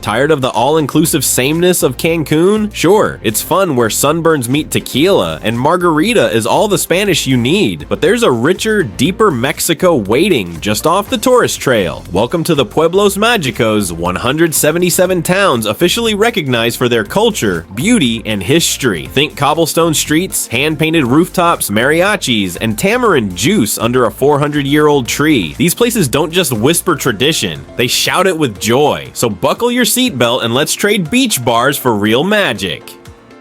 Tired of the all-inclusive sameness of Cancun? Sure, it's fun where sunburns meet tequila, and margarita is all the Spanish you need, but there's a richer, deeper Mexico waiting just off the tourist trail. Welcome to the Pueblos Mágicos, 177 towns officially recognized for their culture, beauty, and history. Think cobblestone streets, hand-painted rooftops, mariachis, and tamarind juice under a 400-year-old tree. These places don't just whisper tradition, they shout it with joy. So buckle your seatbelt and let's trade beach bars for real magic.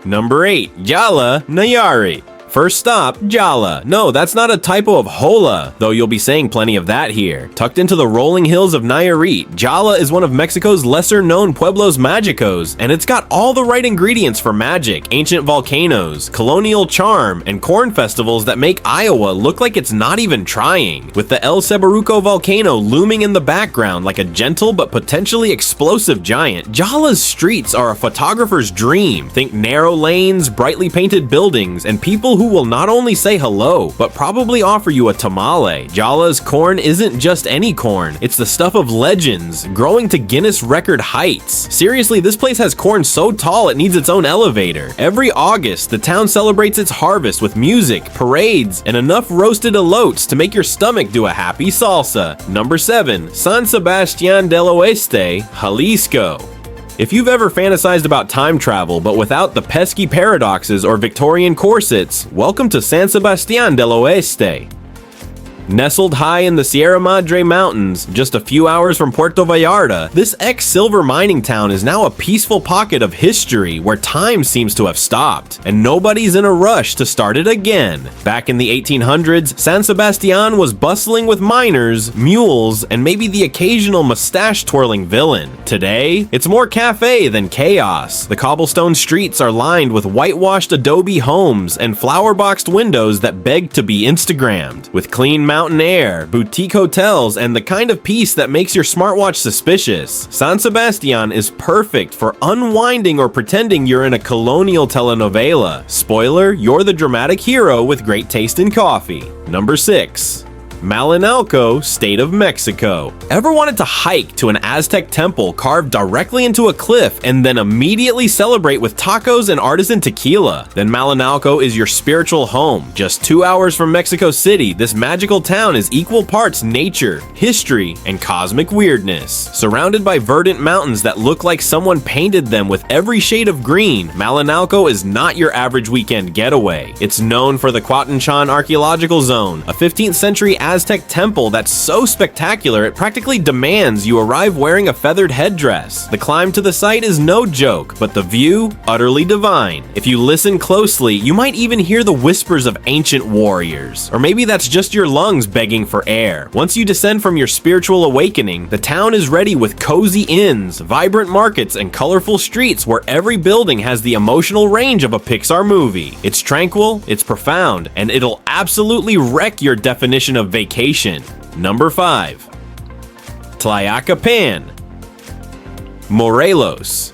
Number 8. Jala, Nayarit. First stop, Jala. No, that's not a typo of hola, though you'll be saying plenty of that here. Tucked into the rolling hills of Nayarit, Jala is one of Mexico's lesser-known Pueblos Mágicos, and it's got all the right ingredients for magic, ancient volcanoes, colonial charm, and corn festivals that make Iowa look like it's not even trying. With the El Cebaruco volcano looming in the background like a gentle but potentially explosive giant, Jala's streets are a photographer's dream. Think narrow lanes, brightly painted buildings, and people who will not only say hello, but probably offer you a tamale. Jala's corn isn't just any corn, it's the stuff of legends, growing to Guinness record heights. Seriously, this place has corn so tall it needs its own elevator. Every August, the town celebrates its harvest with music, parades, and enough roasted elotes to make your stomach do a happy salsa. Number 7. San Sebastian del Oeste, Jalisco. If you've ever fantasized about time travel but without the pesky paradoxes or Victorian corsets, welcome to San Sebastian del Oeste. Nestled high in the Sierra Madre Mountains, just a few hours from Puerto Vallarta, this ex-silver mining town is now a peaceful pocket of history where time seems to have stopped, and nobody's in a rush to start it again. Back in the 1800s, San Sebastian was bustling with miners, mules, and maybe the occasional mustache-twirling villain. Today, it's more cafe than chaos. The cobblestone streets are lined with whitewashed adobe homes and flower-boxed windows that beg to be Instagrammed. With clean mountain air, boutique hotels, and the kind of peace that makes your smartwatch suspicious, San Sebastian is perfect for unwinding or pretending you're in a colonial telenovela. Spoiler, you're the dramatic hero with great taste in coffee. Number 6. Malinalco, State of Mexico. Ever wanted to hike to an Aztec temple carved directly into a cliff and then immediately celebrate with tacos and artisan tequila? Then Malinalco is your spiritual home. Just 2 hours from Mexico City, this magical town is equal parts nature, history, and cosmic weirdness. Surrounded by verdant mountains that look like someone painted them with every shade of green, Malinalco is not your average weekend getaway. It's known for the Cuauhtémoc Archaeological Zone, a 15th century Aztec temple that's so spectacular it practically demands you arrive wearing a feathered headdress. The climb to the site is no joke, but the view, utterly divine. If you listen closely, you might even hear the whispers of ancient warriors. Or maybe that's just your lungs begging for air. Once you descend from your spiritual awakening, the town is ready with cozy inns, vibrant markets, and colorful streets where every building has the emotional range of a Pixar movie. It's tranquil, it's profound, and it'll absolutely wreck your definition of vacation. Number 5. Tlayacapan, Morelos.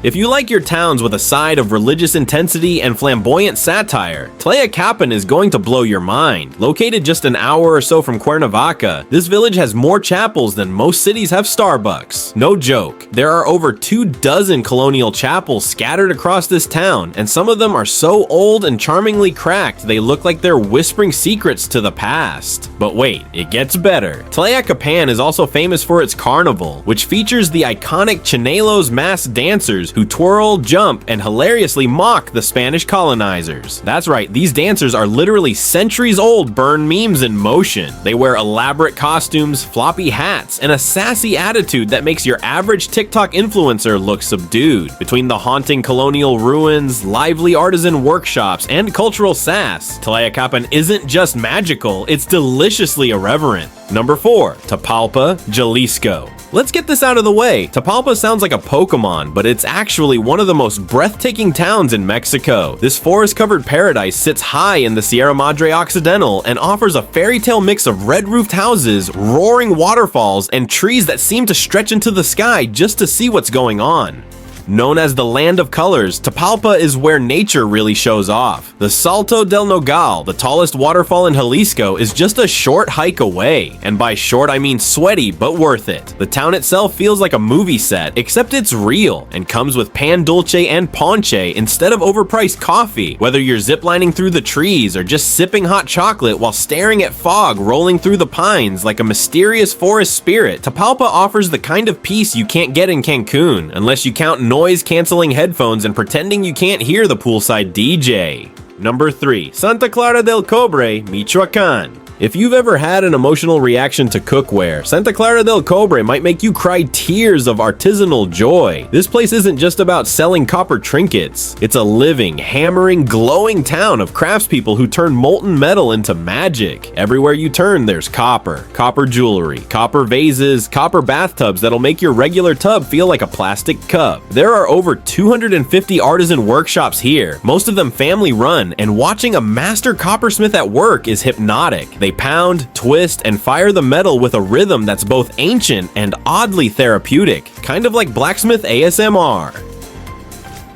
If you like your towns with a side of religious intensity and flamboyant satire, Tlayacapan is going to blow your mind. Located just an hour or so from Cuernavaca, this village has more chapels than most cities have Starbucks. No joke. There are over 24 colonial chapels scattered across this town, and some of them are so old and charmingly cracked they look like they're whispering secrets to the past. But wait, it gets better. Tlayacapan is also famous for its carnival, which features the iconic Chinelos masked dancers who twirl, jump, and hilariously mock the Spanish colonizers. That's right, these dancers are literally centuries-old burn memes in motion. They wear elaborate costumes, floppy hats, and a sassy attitude that makes your average TikTok influencer look subdued. Between the haunting colonial ruins, lively artisan workshops, and cultural sass, Tlayacapan isn't just magical, it's deliciously irreverent. Number 4. Tapalpa, Jalisco. Let's get this out of the way. Tapalpa sounds like a Pokemon, but it's actually one of the most breathtaking towns in Mexico. This forest-covered paradise sits high in the Sierra Madre Occidental and offers a fairy tale mix of red-roofed houses, roaring waterfalls, and trees that seem to stretch into the sky just to see what's going on. Known as the land of colors, Tapalpa is where nature really shows off. The Salto del Nogal, the tallest waterfall in Jalisco, is just a short hike away. And by short, I mean sweaty, but worth it. The town itself feels like a movie set, except it's real, and comes with pan dulce and ponche instead of overpriced coffee. Whether you're ziplining through the trees or just sipping hot chocolate while staring at fog rolling through the pines like a mysterious forest spirit, Tapalpa offers the kind of peace you can't get in Cancun, unless you count noise-canceling headphones and pretending you can't hear the poolside DJ. Number 3. Santa Clara del Cobre, Michoacán. If you've ever had an emotional reaction to cookware, Santa Clara del Cobre might make you cry tears of artisanal joy. This place isn't just about selling copper trinkets. It's a living, hammering, glowing town of craftspeople who turn molten metal into magic. Everywhere you turn, there's copper jewelry, copper vases, copper bathtubs that'll make your regular tub feel like a plastic cup. There are over 250 artisan workshops here, most of them family run, and watching a master coppersmith at work is hypnotic. They pound, twist, and fire the metal with a rhythm that's both ancient and oddly therapeutic, kind of like blacksmith ASMR.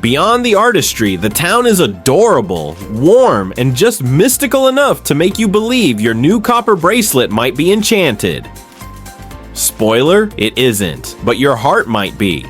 Beyond the artistry, the town is adorable, warm, and just mystical enough to make you believe your new copper bracelet might be enchanted. Spoiler, it isn't, but your heart might be.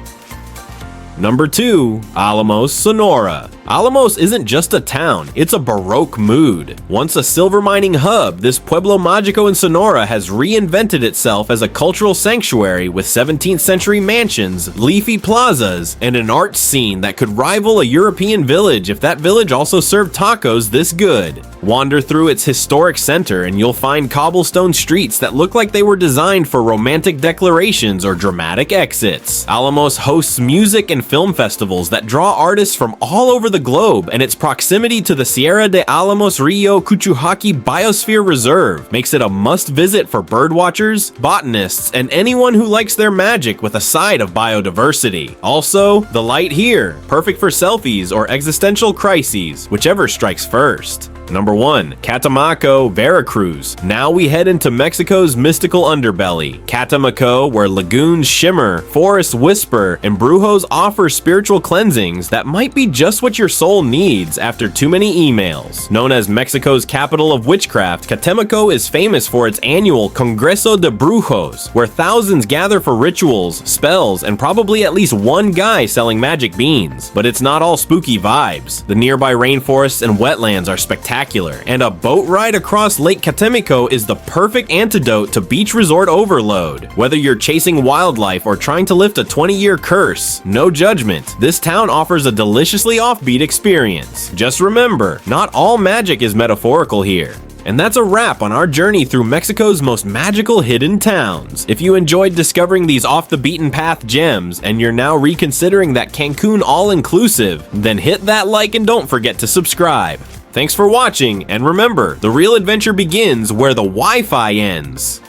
Number 2. Alamos, Sonora. Alamos isn't just a town, it's a Baroque mood. Once a silver mining hub, this Pueblo Mágico in Sonora has reinvented itself as a cultural sanctuary with 17th century mansions, leafy plazas, and an art scene that could rival a European village if that village also served tacos this good. Wander through its historic center and you'll find cobblestone streets that look like they were designed for romantic declarations or dramatic exits. Alamos hosts music and film festivals that draw artists from all over the globe, and its proximity to the Sierra de Alamos Rio Cuchuhaqui Biosphere Reserve makes it a must-visit for birdwatchers, botanists, and anyone who likes their magic with a side of biodiversity. Also, the light here, perfect for selfies or existential crises, whichever strikes first. Number 1. Katemaco, Veracruz. Now we head into Mexico's mystical underbelly. Katemaco, where lagoons shimmer, forests whisper, and brujos offer spiritual cleansings that might be just what your soul needs after too many emails. Known as Mexico's capital of witchcraft, Katemaco is famous for its annual Congreso de Brujos, where thousands gather for rituals, spells, and probably at least one guy selling magic beans. But it's not all spooky vibes. The nearby rainforests and wetlands are spectacular, and a boat ride across Lake Katemaco is the perfect antidote to beach resort overload. Whether you're chasing wildlife or trying to lift a 20-year curse, no judgment. This town offers a deliciously offbeat experience. Just remember, not all magic is metaphorical here. And that's a wrap on our journey through Mexico's most magical hidden towns. If you enjoyed discovering these off-the-beaten-path gems and you're now reconsidering that Cancun all-inclusive, then hit that like and don't forget to subscribe. Thanks for watching, and remember, the real adventure begins where the Wi-Fi ends.